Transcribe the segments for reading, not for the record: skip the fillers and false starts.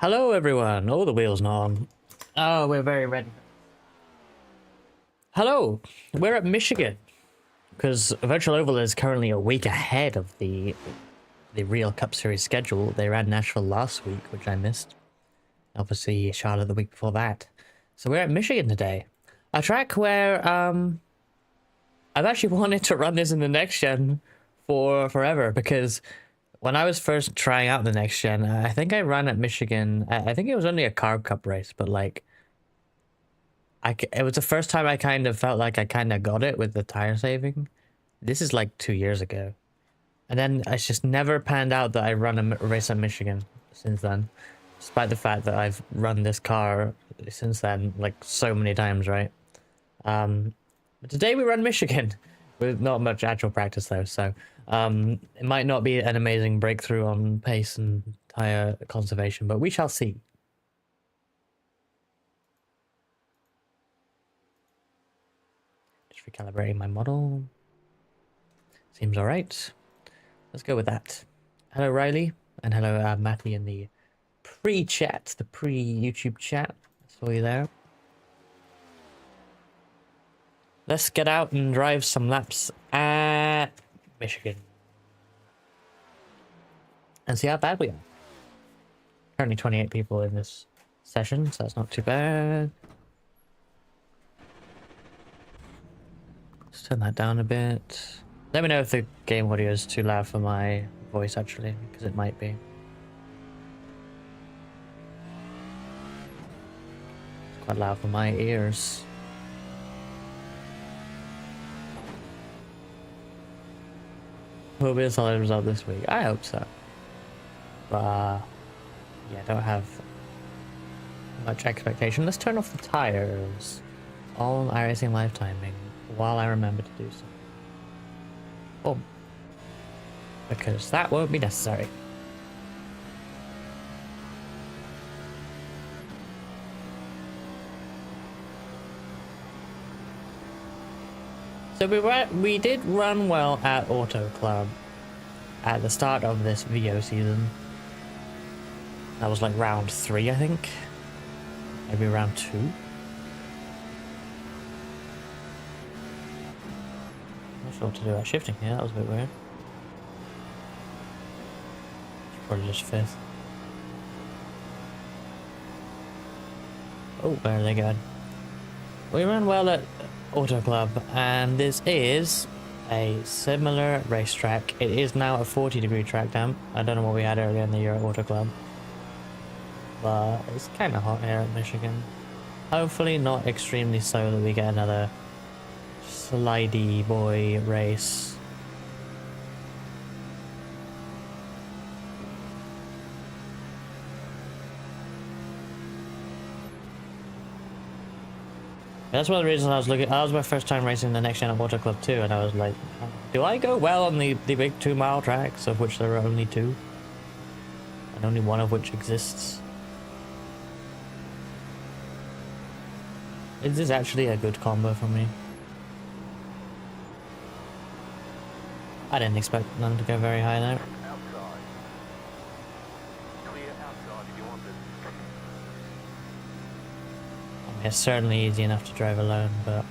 Hello everyone! Oh, the wheel's not on. Oh, we're very ready. Hello! We're at Michigan. Because Virtual Oval is currently a week ahead of the real Cup Series schedule. They ran Nashville last week, which I missed. Obviously, Charlotte the week before that. So we're at Michigan today. A track where, I've actually wanted to run this in the next gen for forever, because when I was first trying out the next gen, I think I ran at Michigan. I think it was only a Carb Cup race, but like, it was the first time I kind of felt like I kind of got it with the tire saving. This is like 2 years ago. And then it's just never panned out that I run a race at Michigan since then. Despite the fact that I've run this car since then, like so many times, right? But today we run Michigan with not much actual practice though, so it might not be an amazing breakthrough on pace and tire conservation, but we shall see. Just recalibrating my model. Seems all right. Let's go with that. Hello, Riley, and hello, Matthew in the pre-chat, the pre-YouTube chat. I saw you there. Let's get out and drive some laps at Michigan. And see how bad we are. Currently 28 people in this session, so that's not too bad. Let's turn that down a bit. Let me know if the game audio is too loud for my voice, actually, because it might be. It's quite loud for my ears. Will be a solid result this week. I hope so. But yeah, don't have much expectation. Let's turn off the tires. All iRacing live timing while I remember to do so. Oh, because that won't be necessary. So we did run well at Auto Club at the start of this VO season. That was like round 3, I think. Maybe round 2. Not sure what to do about shifting here, that was a bit weird. It's probably just 5th. Oh, where are they going? We ran well at Auto Club, and this is a similar racetrack. It is now a 40-degree track temp. I don't know what we had earlier in the year at Auto Club, but it's kind of hot here at Michigan. Hopefully not extremely so that we get another slidey boy race. That's one of the reasons I was looking. That was my first time racing the next gen at Auto Club too, and I was like, do I go well on the big 2-mile tracks, of which there are only 2, and only one of which exists? Is this actually a good combo for me? I didn't expect them to go very high there. It's certainly easy enough to drive alone, but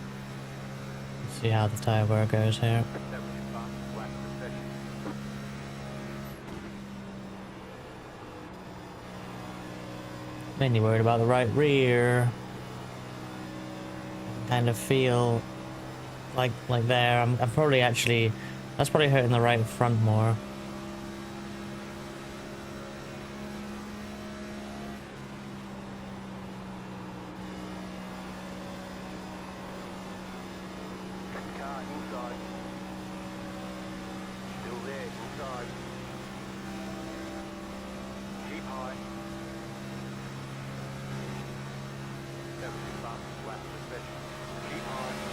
let's see how the tire wear goes here. Mainly worried about the right rear. Kind of feel like there. I'm probably actually, that's probably hurting the right front more.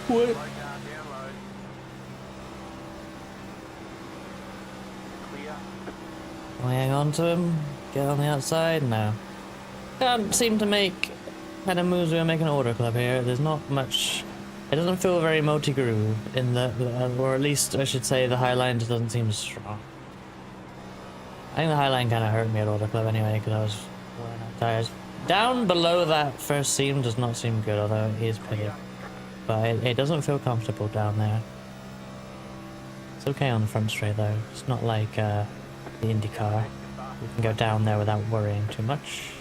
What? Can we hang on to him? Get on the outside? No. Can't seem to make kind of moves we are making Auto Club here. There's not much. It doesn't feel very multi-groove in the, or at least I should say the Highline just doesn't seem strong. I think the Highline kind of hurt me at Auto Club anyway, because I was wearing a Tires. Down below that first seam does not seem good, although it is pretty. But it doesn't feel comfortable down there. It's okay on the front straight though. It's not like the Indy car. You can go down there without worrying too much.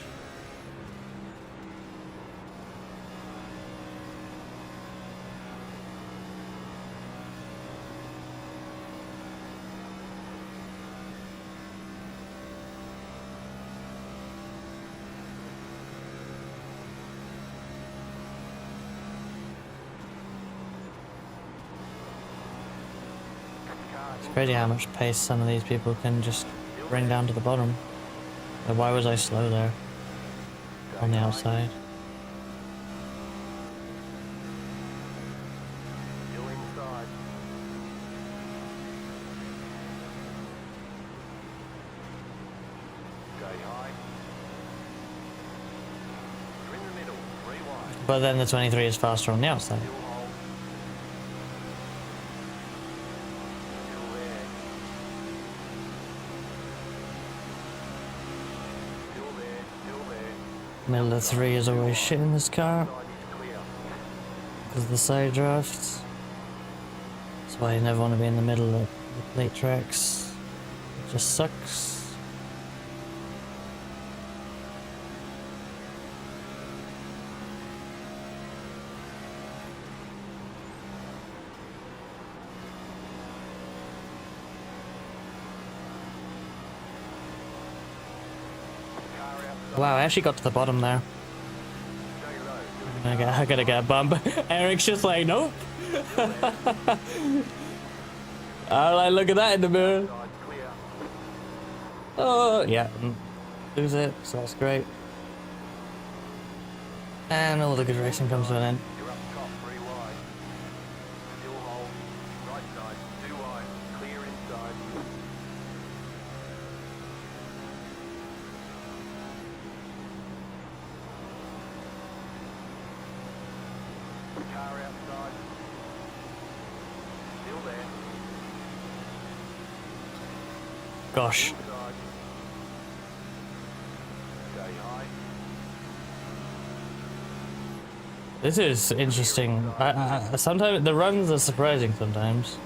It's crazy how much pace some of these people can just bring down to the bottom. Like, why was I slow there? On the outside. But then the 23 is faster on the outside. Middle of 3 is always shit in this car because of the side drafts. That's why you never want to be in the middle of the plate tracks. It just sucks. Wow, I actually got to the bottom there. I gotta get a bump. Eric's just like, nope. I like, look at that in the mirror. Oh, yeah. Lose it, so that's great. And all the good racing comes to an end. Gosh. This is interesting. Sometimes the runs are surprising sometimes.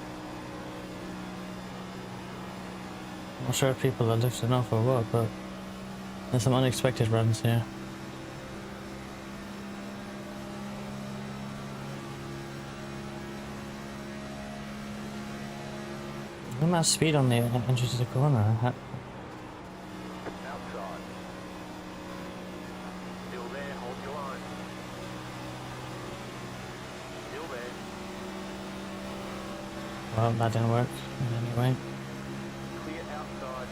I'm not sure if people are lifting off or what, but there's some unexpected runs here. Look at that speed on the entry to the corner. Outside. Still there, hold your line. Still there. Well, that didn't work anyway. Clear outside.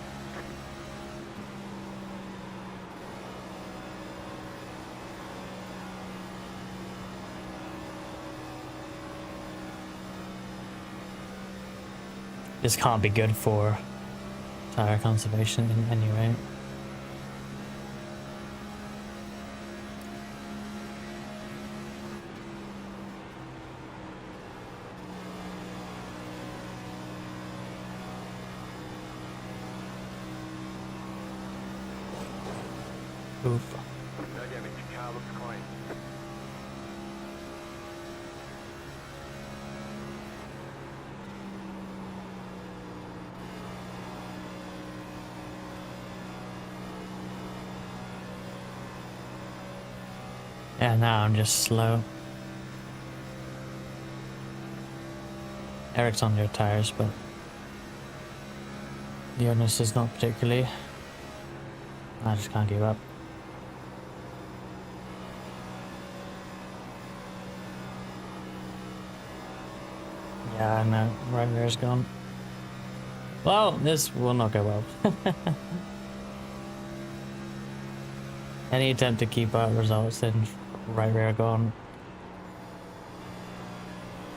This can't be good for tire conservation in any way. Oof. No damage. Car looks clean. Yeah, now I'm just slow. Eric's on your tires, but the onus is not particularly. I just can't give up. Yeah, I know. Right rear's gone. Well, this will not go well. Any attempt to keep up results in right rear gone.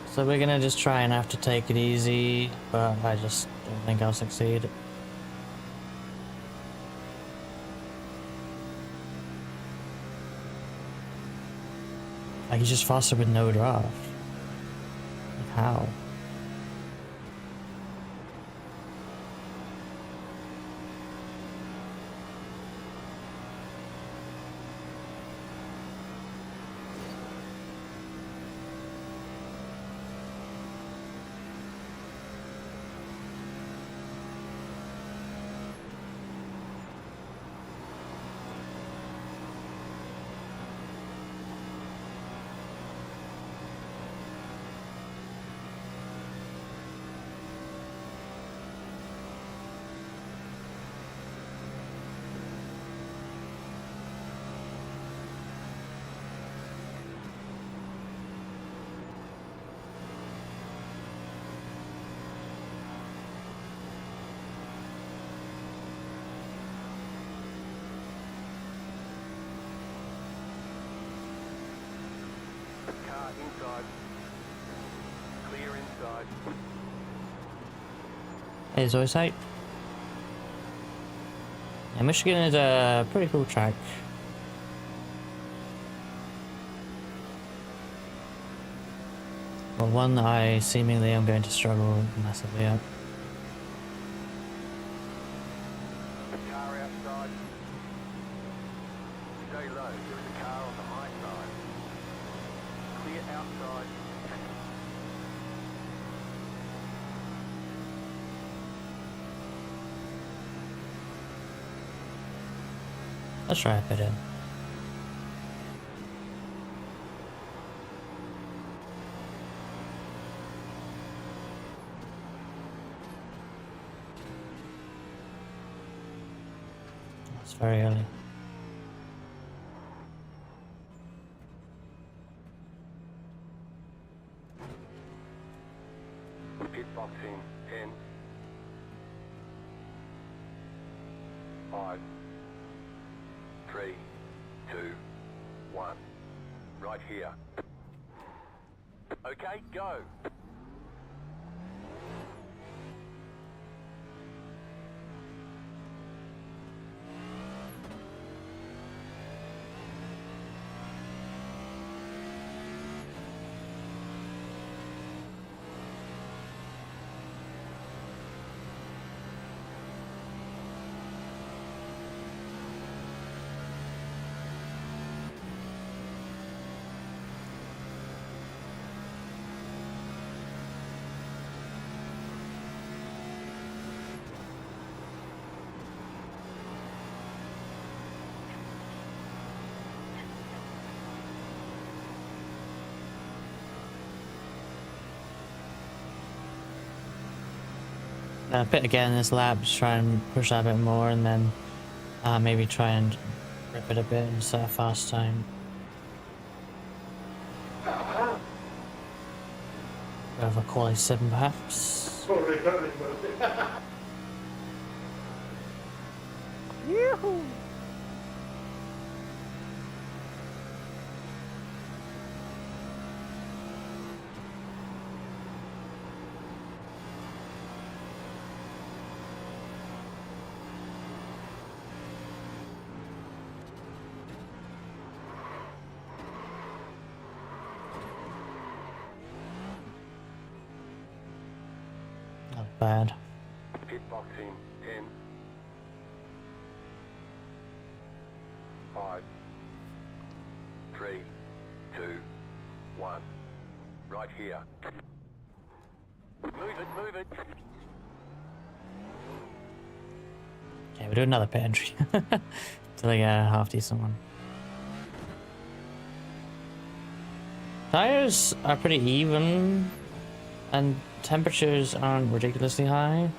So we're gonna just try and have to take it easy, but I just don't think I'll succeed. Like, he's just faster with no draft. Like, how? outside. It's always tight. Yeah, Michigan is a pretty cool track. But one that I seemingly am going to struggle massively at. Car outside. Stay low. There is a car on the high side. Clear outside. Let's try a bit in. It's very early. Pit boxing 10. 5. 3, 2, 1. Right here. Okay, go. Pit again this lap, just try and push that a bit more, and then maybe try and rip it a bit and set a fast time. Go over quality 7 perhaps. Yoo-hoo! Not bad. Pit boxing 10. 5. 3, 2, 1. Right here. Move it, move it. Okay, we'll do another pit entry. Till I get a half decent one. Tires are pretty even, and temperatures aren't ridiculously high,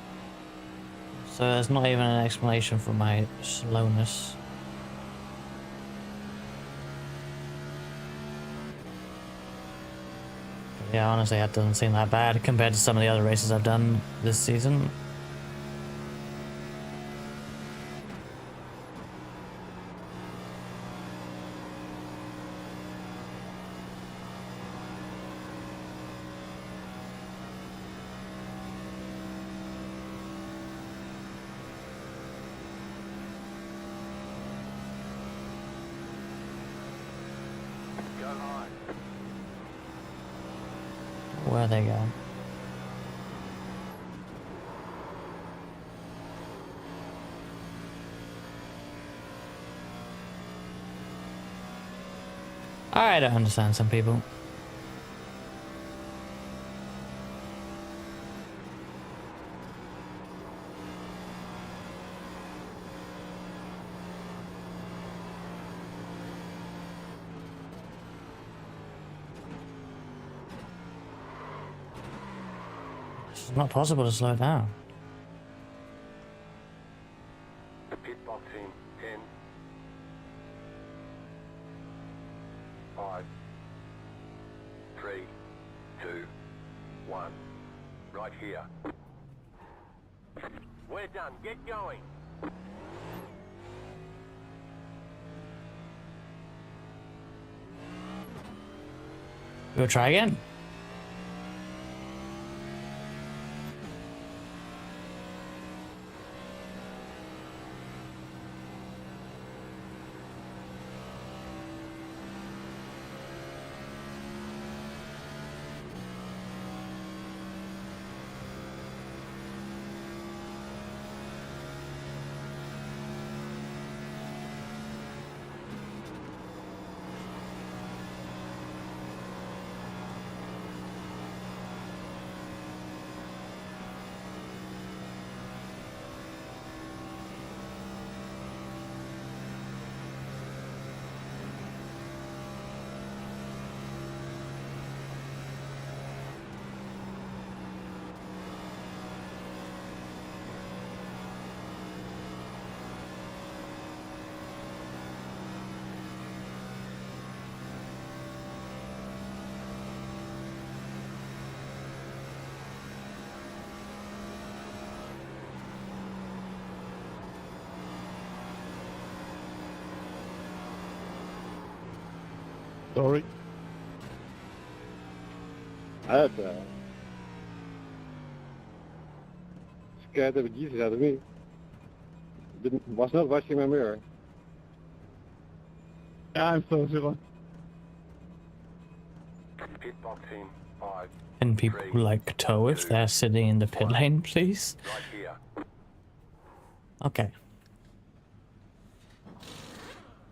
so there's not even an explanation for my slowness. But yeah, honestly, that doesn't seem that bad compared to some of the other races I've done this season. Go high. Where they go? I don't understand some people. It's not possible to slow down. Pit boxing 10. 5. 3, 2, 1. Right here. We're done. Get going. We'll try again. Sorry. That scared the bejesus out of me. Was not watching my mirror. Yeah, I'm so sure. Pit box in 5. Can people like tow if they're sitting in the pit lane, please? Right here. Okay.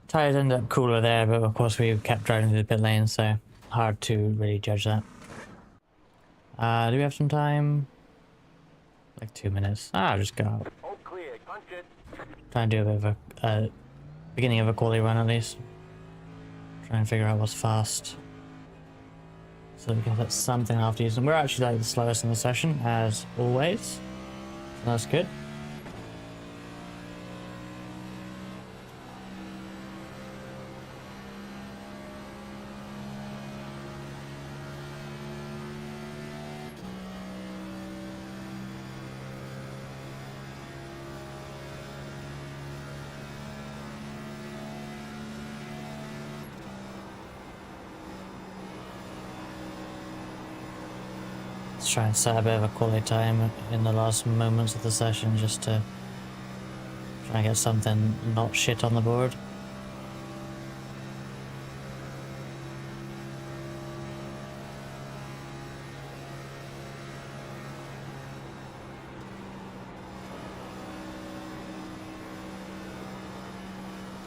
Tires ended up cooler there, but of course we kept driving through the pit lane, so hard to really judge that. Do we have some time? Like 2 minutes. I'll just go out. All clear. Punch it. Try and do a bit of a beginning of a quality run at least. Try and figure out what's fast. So we can put something after using. We're actually like the slowest in the session, as always. So that's good. Let's try and set a bit of a quality time in the last moments of the session just to try and get something not shit on the board.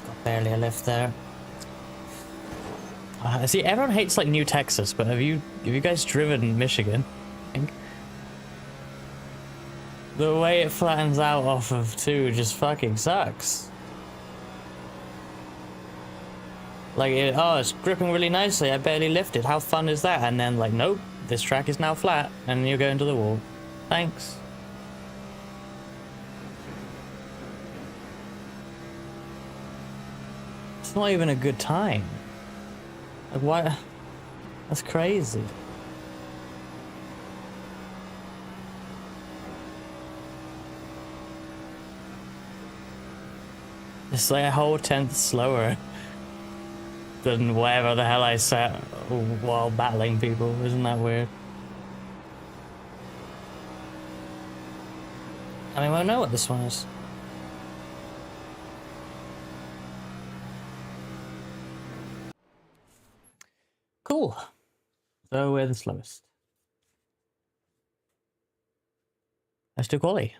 Got barely a lift there. See, everyone hates like New Texas, but have you guys driven Michigan? The way it flattens out off of 2 just fucking sucks. Like, it's gripping really nicely, I barely lifted, how fun is that? And then like, nope, this track is now flat, and you're going to the wall. Thanks. It's not even a good time. Like, why? That's crazy. It's like a whole 10th slower than whatever the hell I set while battling people. Isn't that weird? I mean, we won't know what this one is. Cool. So we're the slowest. Let's do quality.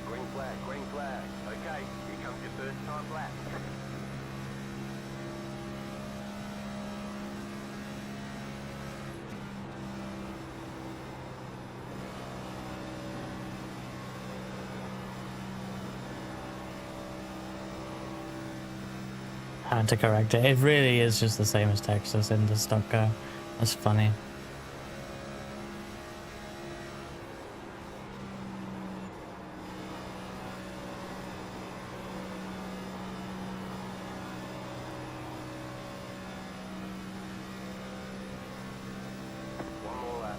Green flag, green flag. Okay, here comes your first time lap. Had to correct it. It really is just the same as Texas in the stock car. That's funny. One more lap.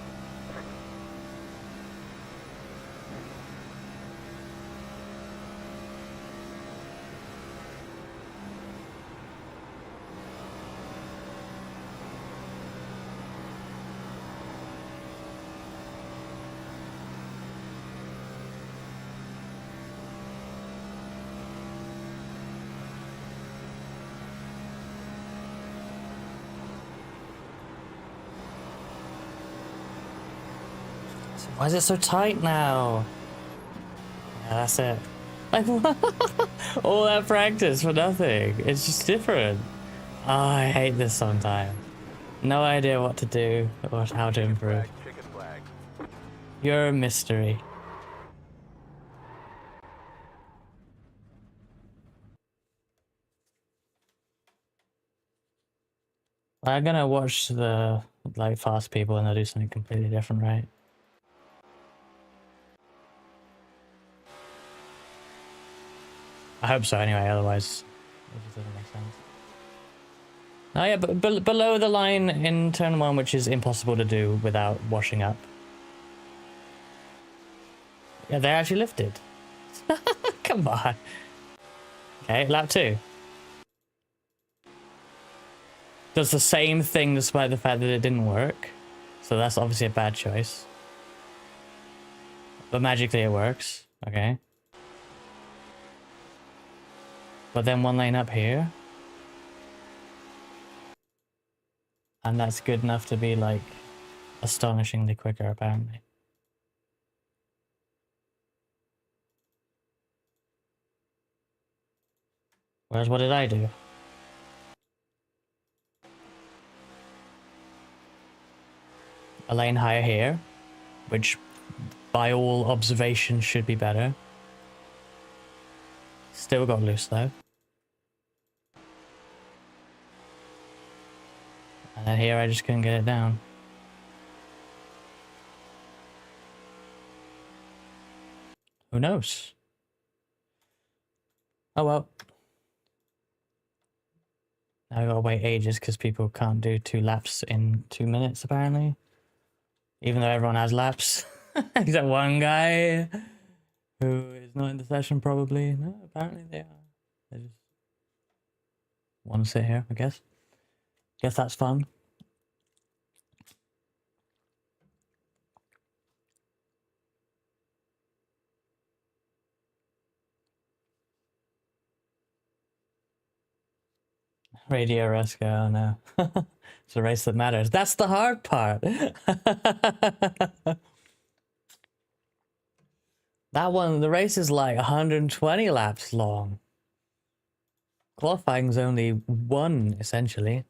Why is it so tight now? Yeah, that's it. Like, all that practice for nothing. It's just different. Oh, I hate this sometimes. No idea what to do or how to improve. Chicken flag. You're a mystery. I'm gonna watch the like fast people and they'll do something completely different, right? I hope so anyway, otherwise it just doesn't make sense. Oh yeah, but below the line in turn 1, which is impossible to do without washing up. Yeah, they actually lifted. Come on. Okay, lap 2. Does the same thing despite the fact that it didn't work. So that's obviously a bad choice. But magically it works. Okay. But then 1 lane up here. And that's good enough to be like astonishingly quicker apparently. Whereas what did I do? A lane higher here, which by all observation should be better. Still got loose though. And then here I just couldn't get it down. Who knows? Oh well. Now I gotta wait ages because people can't do 2 laps in 2 minutes apparently. Even though everyone has laps. Except one guy who is not in the session probably. No, apparently they are. They just want to sit here, I guess. Guess that's fun. Radio Resco, oh no. It's a race that matters. That's the hard part. That one, the race is like 120 laps long. Qualifying's only 1, essentially.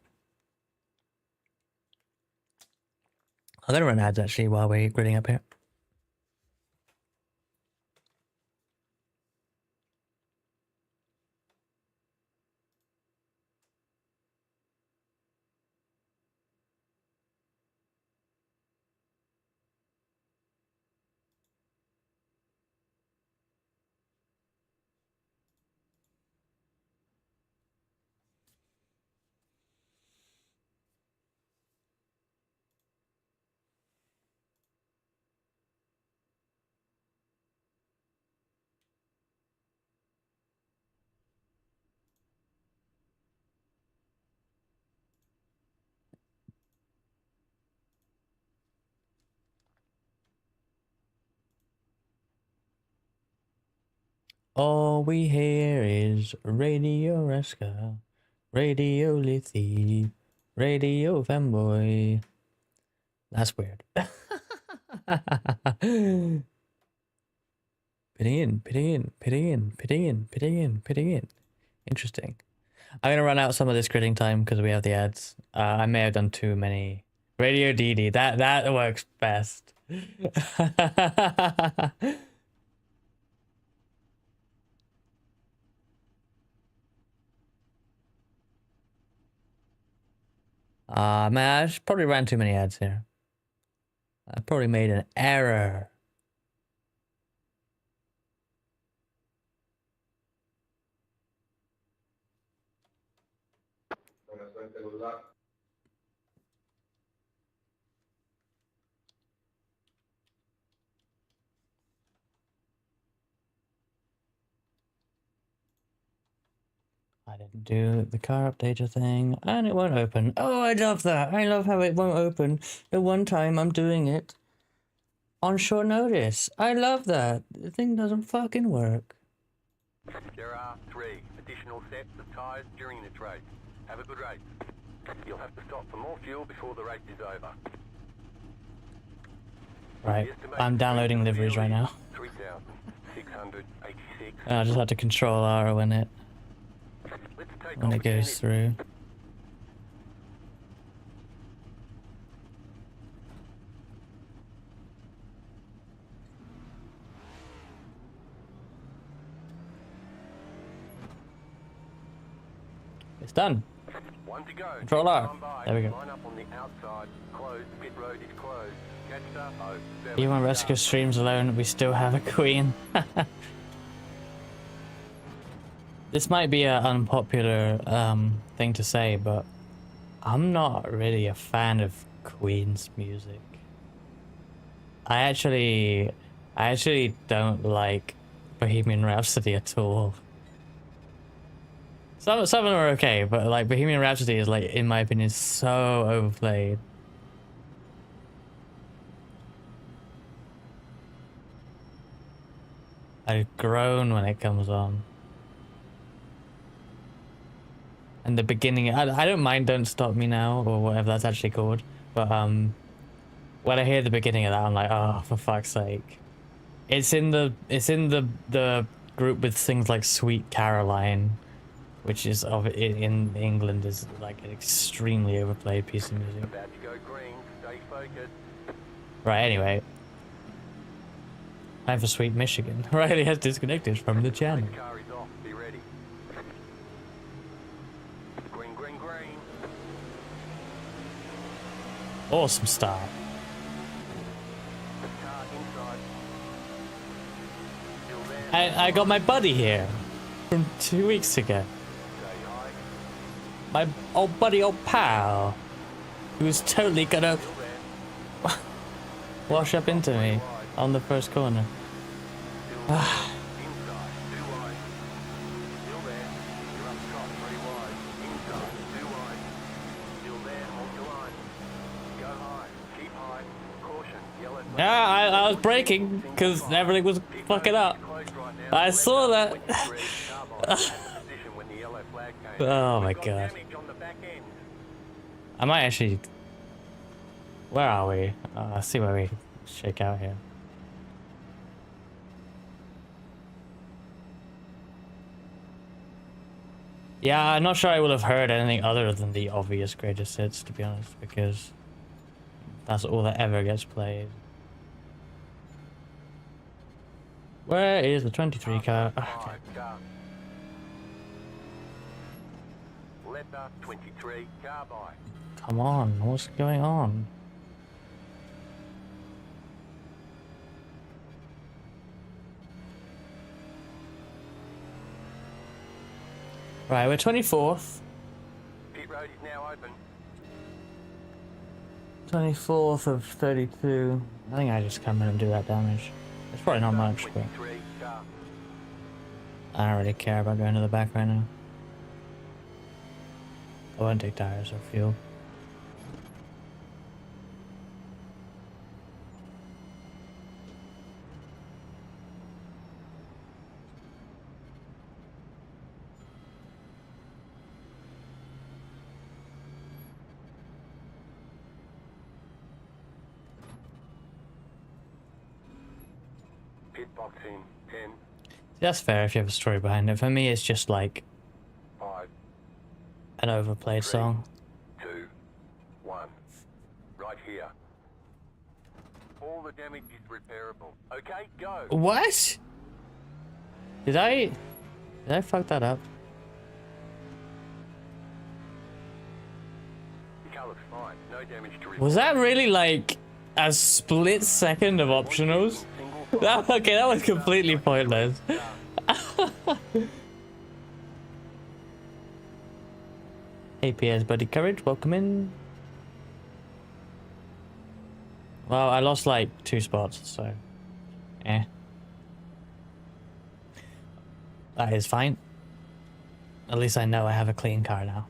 I'm gonna run ads actually while we're gridding up here. All we hear is Radio Resca, Radio Lithy, Radio Femboy. That's weird. Pitting in, pitting in, pitting in, pitting in, pitting in, pitting in. Interesting. I'm gonna run out some of this gridding time because we have the ads. I may have done too many. Radio DD, that works best. Man, I just probably ran too many ads here. I probably made an error. I didn't do the car updater thing, and it won't open. Oh, I love that. I love how it won't open the one time I'm doing it on short notice. I love that. The thing doesn't fucking work. There are 3 additional sets of tyres during this race. Have a good race. You'll have to stop for more fuel before the race is over. Right, I'm downloading liveries right now. 3,686. I just have to control R when it Let's take when off it goes through. It's done. One to go. Control R. Stand by. There we go. Line up on the outside. Closed. Pit road is closed. Catch up. Oh, Even when Rescue streams alone, we still have a queen. This might be an unpopular thing to say, but I'm not really a fan of Queen's music. I actually don't like Bohemian Rhapsody at all. Some of them are okay, but like Bohemian Rhapsody is like, in my opinion, so overplayed. I groan when it comes on. And the beginning, I don't mind Don't Stop Me Now, or whatever that's actually called, but when I hear the beginning of that, I'm like, oh, for fuck's sake. It's in the group with things like Sweet Caroline, which is in England is like an extremely overplayed piece of music. about to go green. Stay focused. Right, anyway. Time for Sweet Michigan. Riley has disconnected from the channel. Car is off. Be ready. Green, green, green. Awesome start. Car inside. Still there. I got my buddy here from 2 weeks ago. Stay high. My old buddy, old pal, who's totally gonna Still there. wash up into me on the first corner. Still there. Inside. Too wide. Still there. You're up top. 3 wide. Inside. Too wide. Still there. Hold your line. Go high. Keep high. Caution. Yellow flag. Yeah, I was braking because everything was fucking up. I saw that. Oh my god. I might actually... Where are we? Let's see where we shake out here. Yeah, I'm not sure I would have heard anything other than the obvious greatest hits, to be honest, because that's all that ever gets played. Where is the 23 car? Okay. Letter 23 car by. Come on, what's going on? Right, we're 24th. Pit road is now open. 24th of 32. I think I just come in and do that damage. It's probably not much, but 23 car. I don't really care about going to the back right now. I won't take tires or fuel. Pit box in 10, That's fair if you have a story behind it. For me, it's just like 5, an overplayed song. 2, 1. Right here. All the damage is repairable. Okay, go. What? Did I fuck that up? The car looks fine. No damage to repair. Was that really like a split second of optionals? That, okay, that was completely pointless. APS buddy courage, welcome in. Well, I lost like 2 spots, so that is fine. At least I know I have a clean car now.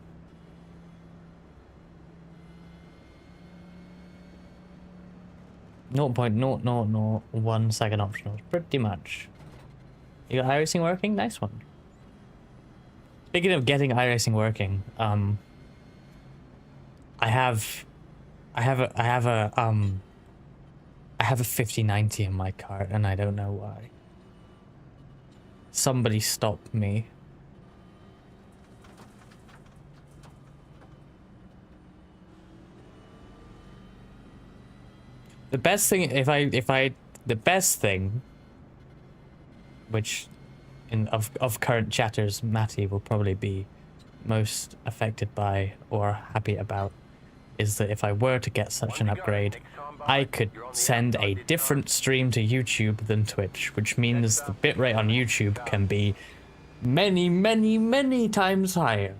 No 0.0001 second optionals, pretty much. You got iRacing working? Nice one. Speaking of getting iRacing working, I have I have a 5090 in my car and I don't know why. Somebody stopped me. The best thing, the best thing, which of current chatters, Matty will probably be most affected by or happy about, is that if I were to get such an upgrade, I could send a different stream to YouTube than Twitch, which means the bitrate on YouTube can be many, many, many times higher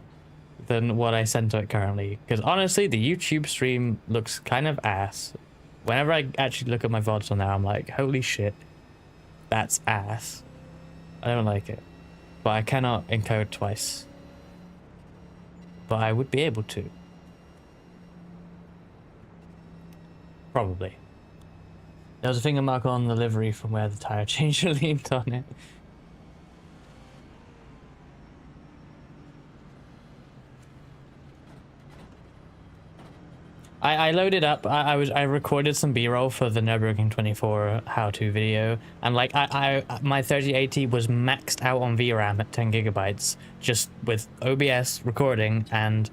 than what I send to it currently. Because honestly, the YouTube stream looks kind of ass. Whenever I actually look at my VODs on there, I'm like, holy shit, that's ass. I don't like it. But I cannot encode twice. But I would be able to. Probably. There was a finger mark on the livery from where the tire changer leaned on it. I loaded up. I recorded some B-roll for the Nürburgring 24 how-to video, and like my 3080 was maxed out on VRAM at 10 gigabytes, just with OBS recording and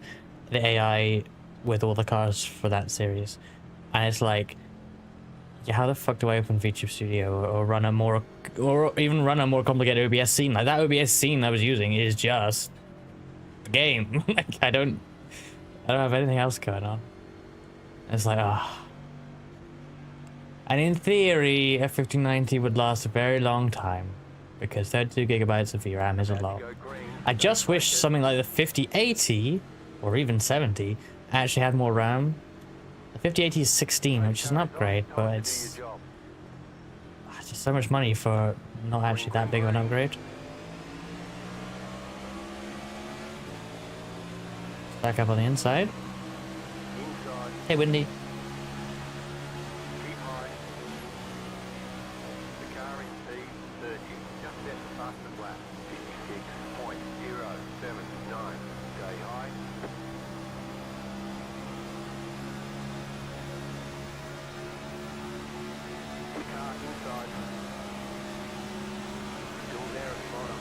the AI with all the cars for that series. And it's like, yeah, how the fuck do I open VTube Studio or run a more, or even run a more complicated OBS scene? Like that OBS scene I was using is just the game. Like I don't have anything else going on. It's like, ah. And in theory, a 5090 would last a very long time, because 32 gigabytes of VRAM is a lot. I just wish something like the 5080, or even 70, actually had more RAM. The 5080 is 16, which is an upgrade, but it's just so much money for not actually that big of an upgrade. Back up on the inside. Hey, Windy. Keep high. The car in speed 30. Just set the fastest lap. 56.079. Stay high. The car inside. Still there at the bottom.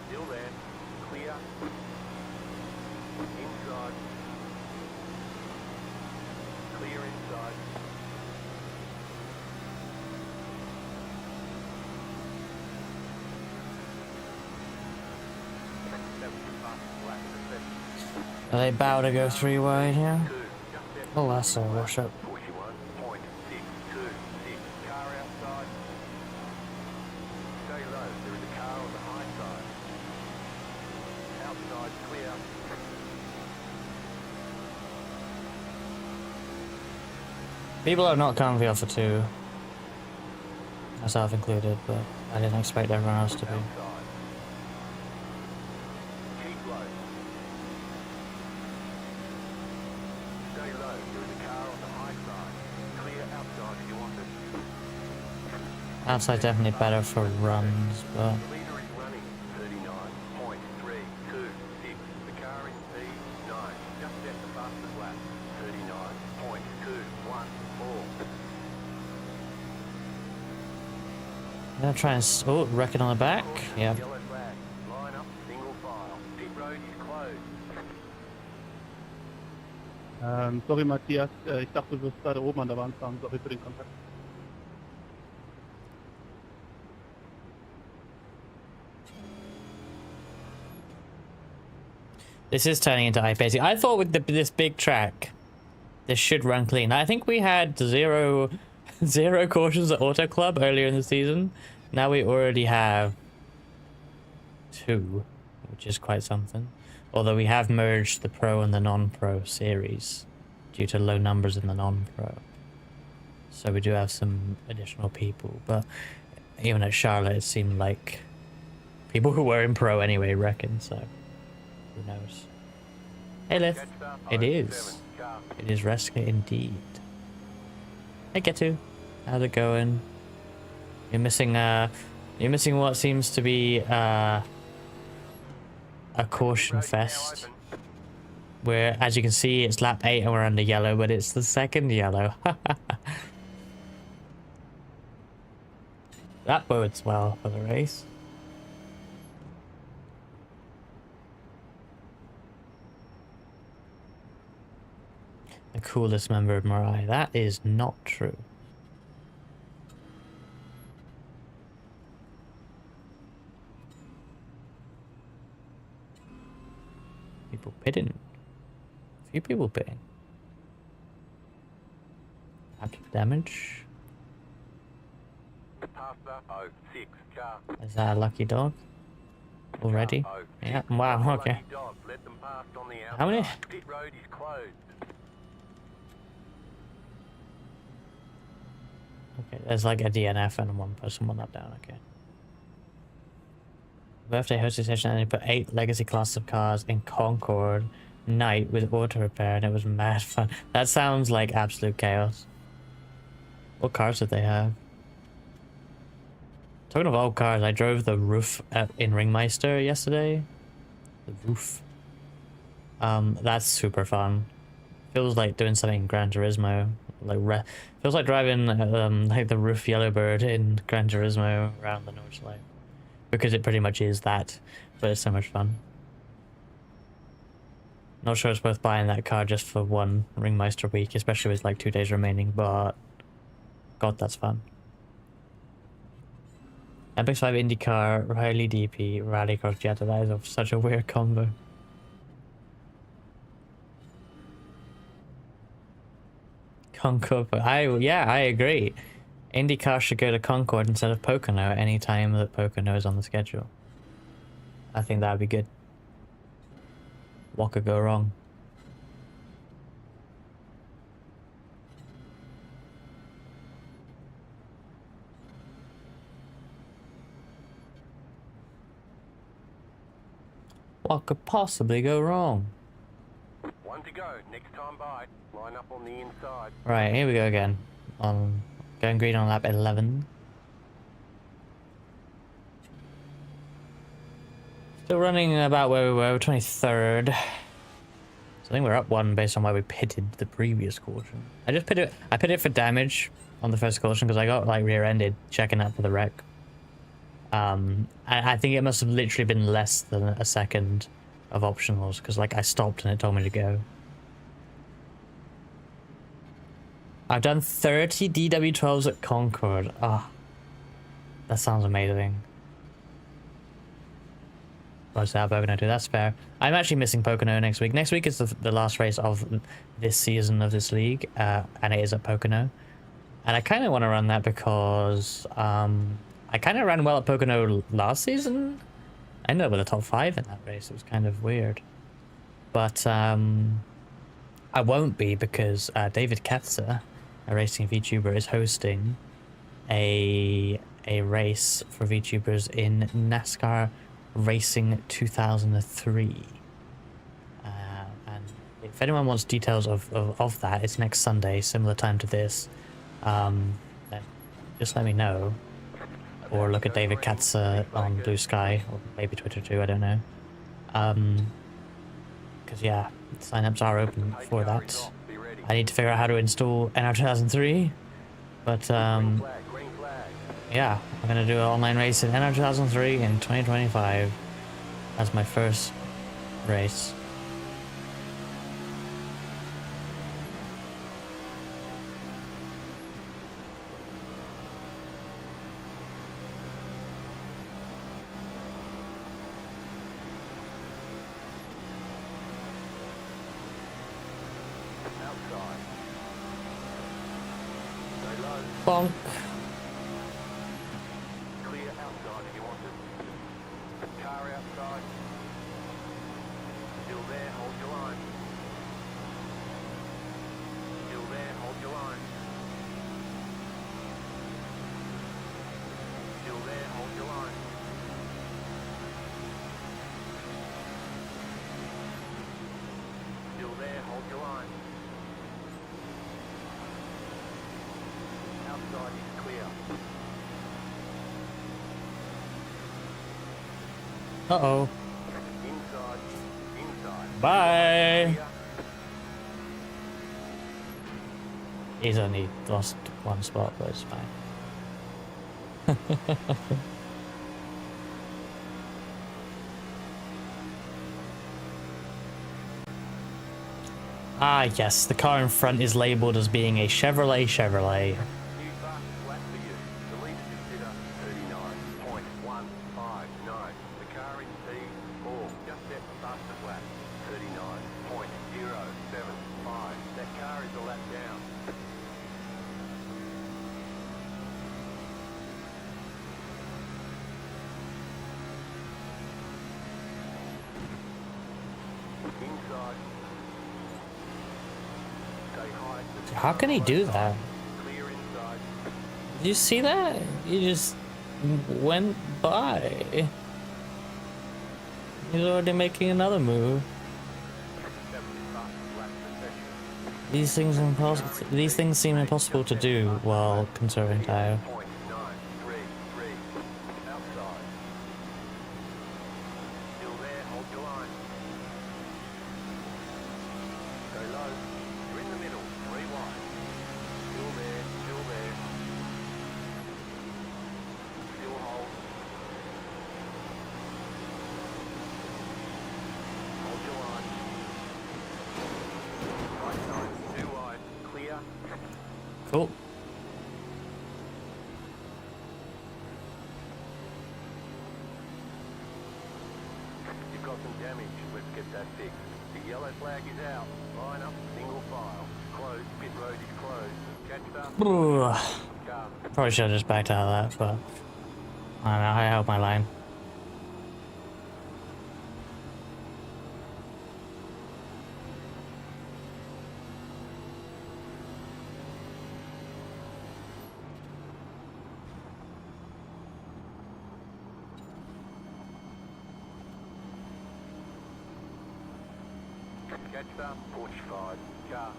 Still there. Clear. Inside. Clear inside. That was the fastest lap in the session. Are they about to go 3 wide here? Two. Just set Oh, that's a wash up. 41.626. Car outside. Stay low. There is a car on the high side. Outside clear. People are not comfy off the 2. Myself included, but I didn't expect everyone else to be. Outside. Keep low. Stay low. There is a car on the high side. Clear outside if you want it. Outside definitely better for runs, but The leader is running 39.326. The car in P9. Just set the fastest lap. 39.214. I'm gonna try and wreck it on the back. Yep. Yellow flag. Line up, single file. Pit road is closed. Sorry Matthias, ich dachte du wirst gerade oben an der Wand fahren, sorry für den Kontakt. This is turning into iPacing. I thought with this big track, this should run clean. I think we had zero cautions at Auto Club earlier in the season. Now we already have 2, which is quite something. Although we have merged the Pro and the non-Pro series due to low numbers in the non-Pro. So we do have some additional people, but even at Charlotte it seemed like people who were in Pro anyway reckon, so who knows. Hey Liv, it is. It is Reska indeed. Hey Getu, how's it going? You're missing what seems to be a caution fest. Where, as you can see, it's lap 8 and we're under yellow, but it's the second yellow. That bodes well for the race. The coolest member of Mirai. That is not true. People pitting. A few people pitting. Active damage. Is that a lucky dog? Already? Yeah, wow, okay. How many? Okay, there's like a DNF and one person won that down, okay. Birthday hosting session and they put 8 legacy classes of cars in Concord night with auto repair and it was mad fun. That sounds like absolute chaos. What cars did they have? Talking of old cars, I drove the roof in Ringmeister yesterday. The roof. That's super fun. Feels like doing something in Gran Turismo. Like feels like driving like the roof Yellowbird in Gran Turismo around the Nordschleife. Because it pretty much is that, but it's so much fun. Not sure it's worth buying that car just for one Ringmeister week, especially with like 2 days remaining, but god, that's fun. MX5 IndyCar, Riley DP, Rallycross Jetta, that is such a weird combo. Concord, I agree. IndyCar should go to Concord instead of Pocono any time that Pocono is on the schedule. I think that would be good. What could go wrong? What could possibly go wrong? One to go. Next time by. Line up on the inside. Right, here we go again. Going green on lap 11. Still running about where we were, 23rd. So I think we're up 1 based on why we pitted the previous caution. I pitted for damage on the first caution because I got like rear-ended checking out for the wreck. I think it must have literally been less than a second of optionals because like I stopped and it told me to go. I've done 30 DW12s at Concord. Ah, that sounds amazing. What's that Pocono too? That's fair. I'm actually missing Pocono next week. Next week is the last race of this season of this league, and it is at Pocono. And I kind of want to run that because I kind of ran well at Pocono last season. I ended up with a top 5 in that race. It was kind of weird. But I won't be because David Katzer, a racing VTuber, is hosting a race for VTubers in NASCAR Racing 2003. And if anyone wants details of that, it's next Sunday, similar time to this. Then just let me know. Or look at David Katzer on Blue Sky, or maybe Twitter too, I don't know. Because yeah, signups are open for that. I need to figure out how to install NR 2003, but yeah, I'm gonna do an online race in NR 2003 in 2025 as my first race. Bonk. Clear outside if you want it. Car outside. Still there, hold your line. Still there, hold your line. Still there, hold your line. Still there, hold your line. Outside is clear. Uh-oh. Inside. Bye. Clear. He's only lost one spot, but it's fine. Ah, yes, the car in front is labeled as being a Chevrolet. New fast flat for you. The lead consider 39.159. The car in P4 just set the fastest lap. 39.075. That car is a lap down. Inside. Stay high. How can he do that? Clear inside. Did you see that? He just went by. He's already making another move. These things seem impossible to do while conserving tire. Outside. Still there, hold your line. Go low. You're in the middle, 3 wide. Still there, still there. Still hold. Hold your line. Right side, 2 wide, clear. Cool. You've got some damage, let's get that fixed. The yellow flag is out. Line up, single file. Closed, pit road is closed. Catch up. Ooh, Car. probably should have just backed out of that, but I don't know, I held my line. Catch up, 45. Car.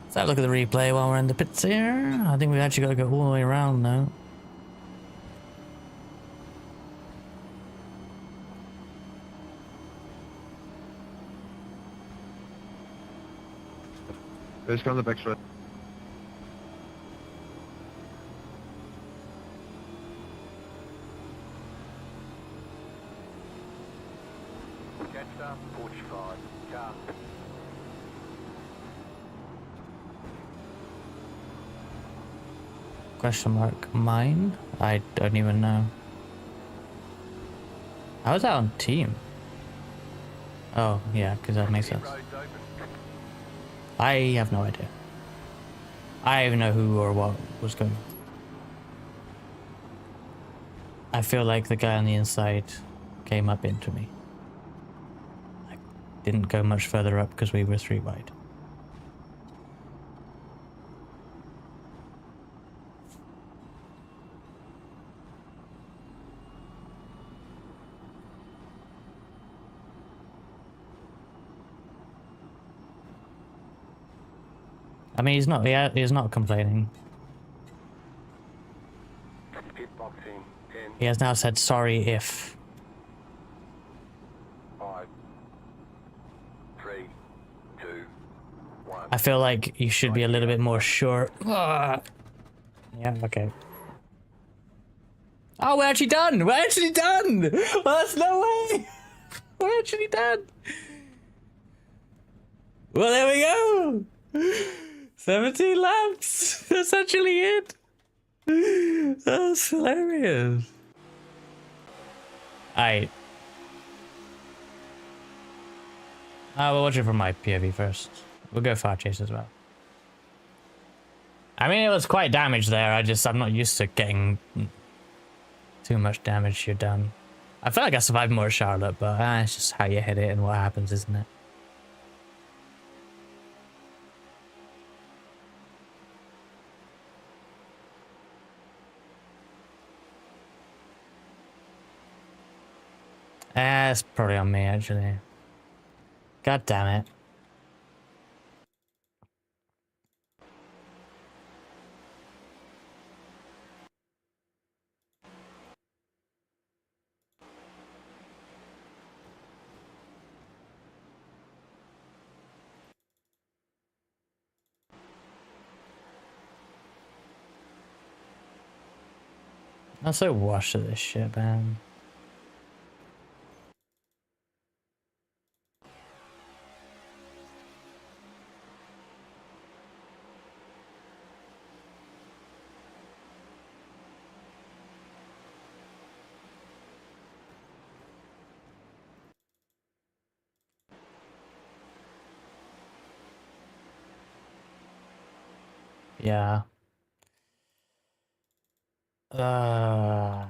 Let's have a look at the replay while we're in the pits here. I think we actually got to go all the way around now. Let's go on the back straight. Catch up, 45. Car. Question mark mine? I don't even know. How is that on team? Oh, yeah, because that makes sense. Road's open. I have no idea. I don't even know who or what was going on. I feel like the guy on the inside came up into me. I didn't go much further up because we were 3 wide. I mean, he's not complaining. Pit boxing, 10, He has now said sorry if. 5, 3, 2, 1. I feel like you should be a little bit more sure. Ah. Yeah, okay. Oh, we're actually done! We're actually done! Well, that's no way! We're actually done! Well, there we go! 17 laps! That's actually it! That's hilarious. We'll watch it from my POV first. We'll go far chase as well. I mean, it was quite damaged there. I'm not used to getting too much damage. You're done. I feel like I survived more Charlotte, but it's just how you hit it and what happens, isn't it? It's probably on me, actually. God damn it. I'm so washed at this shit, man. Yeah. Uh,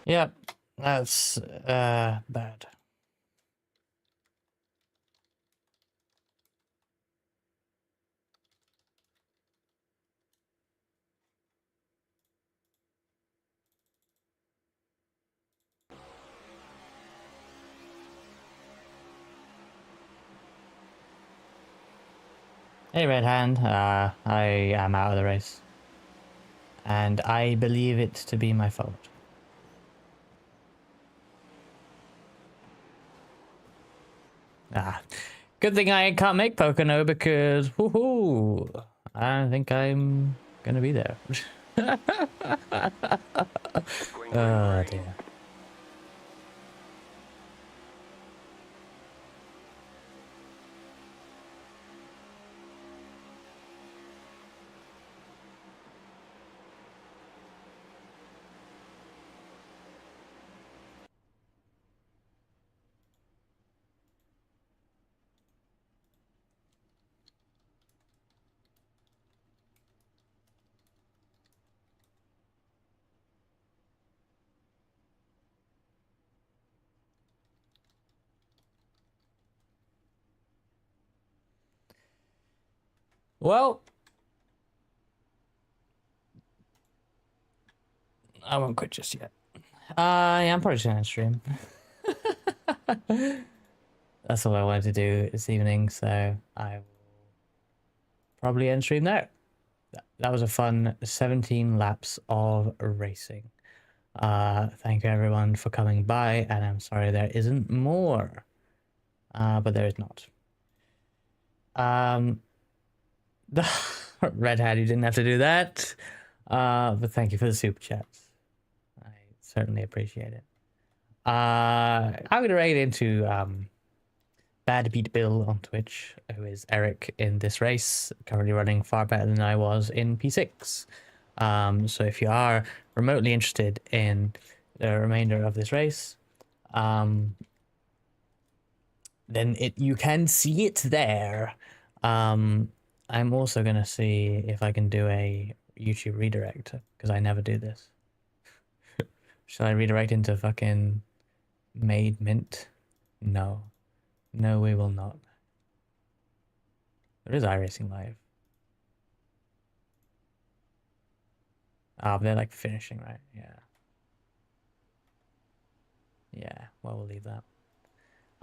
yep. That's bad. Hey, Red Hand. I am out of the race. And I believe it to be my fault. Good thing I can't make Pocono because, woohoo, I don't think I'm gonna be there. Oh dear. Well, I won't quit just yet. Yeah, I'm probably just gonna stream. That's all I wanted to do this evening, so I will probably end stream there. That was a fun 17 laps of racing. Thank you everyone for coming by, and I'm sorry there isn't more. But there is not. Red Hat, you didn't have to do that. But thank you for the super chats. I certainly appreciate it. I'm gonna raid into Bad Beat Bill on Twitch, who is Eric in this race, currently running far better than I was in P6. So if you are remotely interested in the remainder of this race, then you can see it there. I'm also gonna see if I can do a YouTube redirect, because I never do this. Shall I redirect into fucking Made Mint? No. No, we will not. There is iRacing Live. Ah, but they're like finishing, right? Yeah. Yeah, well, we'll leave that.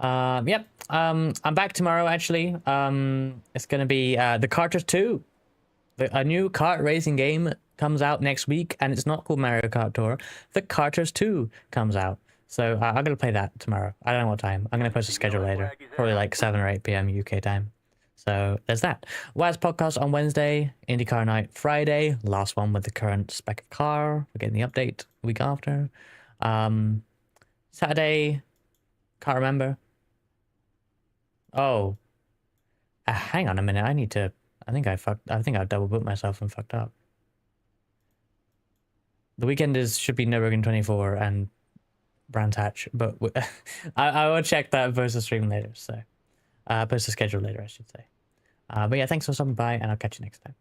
Yep. I'm back tomorrow, actually. It's gonna be the Karters 2. A new kart racing game comes out next week, and it's not called Mario Kart Tour. The Karters 2 comes out. So I'm gonna play that tomorrow. I don't know what time. I'm gonna post a schedule later. Probably like 7 or 8 p.m. UK time. So there's that. Waz podcast on Wednesday, IndyCar night Friday, last one with the current spec of car. We're getting the update a week after. Saturday, can't remember. Oh, hang on a minute. I need to. I think I double booked myself and fucked up. The weekend should be Nürburgring 24 and Brands Hatch, but I will check that post the stream later. So post the schedule later, I should say. But yeah, thanks for stopping by, and I'll catch you next time.